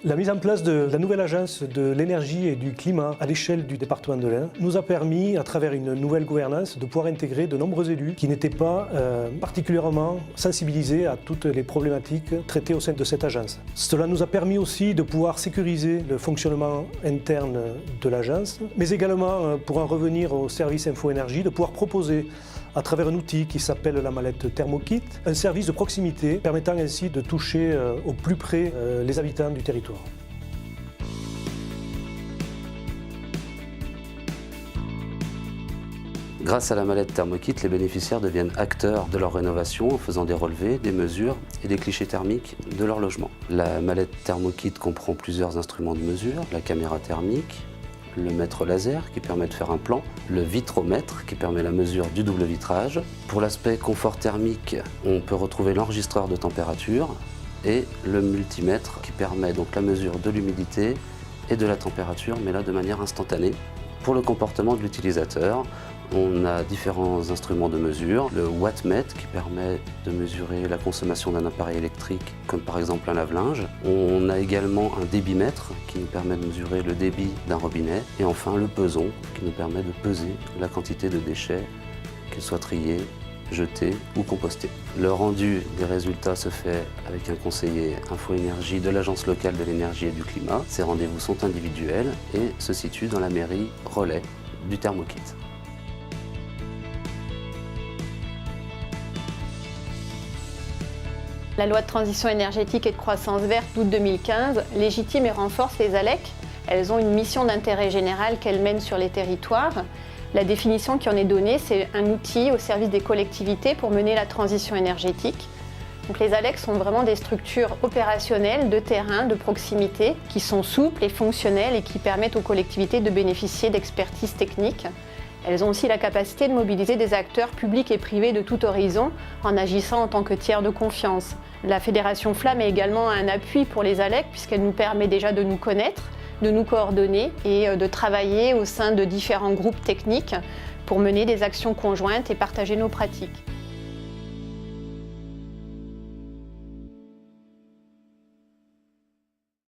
La mise en place de la nouvelle agence de l'énergie et du climat à l'échelle du département de l'Ain nous a permis, à travers une nouvelle gouvernance, de pouvoir intégrer de nombreux élus qui n'étaient pas particulièrement sensibilisés à toutes les problématiques traitées au sein de cette agence. Cela nous a permis aussi de pouvoir sécuriser le fonctionnement interne de l'agence, mais également, pour en revenir au service Info-Énergie, de pouvoir proposer à travers un outil qui s'appelle la mallette Thermokit, un service de proximité permettant ainsi de toucher au plus près les habitants du territoire. Grâce à la mallette Thermokit, les bénéficiaires deviennent acteurs de leur rénovation en faisant des relevés, des mesures et des clichés thermiques de leur logement. La mallette Thermokit comprend plusieurs instruments de mesure, la caméra thermique, le mètre laser qui permet de faire un plan, le vitromètre qui permet la mesure du double vitrage. Pour l'aspect confort thermique, on peut retrouver l'enregistreur de température et le multimètre qui permet donc la mesure de l'humidité et de la température, mais là de manière instantanée. Pour le comportement de l'utilisateur, on a différents instruments de mesure. Le wattmètre qui permet de mesurer la consommation d'un appareil électrique, comme par exemple un lave-linge. On a également un débitmètre qui nous permet de mesurer le débit d'un robinet. Et enfin le peson qui nous permet de peser la quantité de déchets, qu'ils soient triés, jetés ou compostés. Le rendu des résultats se fait avec un conseiller Info-Énergie de l'Agence locale de l'énergie et du climat. Ces rendez-vous sont individuels et se situent dans la mairie relais du Thermokit. La loi de transition énergétique et de croissance verte d'août 2015 légitime et renforce les ALEC. Elles ont une mission d'intérêt général qu'elles mènent sur les territoires. La définition qui en est donnée, c'est un outil au service des collectivités pour mener la transition énergétique. Donc les ALEC sont vraiment des structures opérationnelles de terrain, de proximité, qui sont souples et fonctionnelles et qui permettent aux collectivités de bénéficier d'expertise technique. Elles ont aussi la capacité de mobiliser des acteurs publics et privés de tout horizon en agissant en tant que tiers de confiance. La Fédération Flamme est également un appui pour les ALEC puisqu'elle nous permet déjà de nous connaître, de nous coordonner et de travailler au sein de différents groupes techniques pour mener des actions conjointes et partager nos pratiques.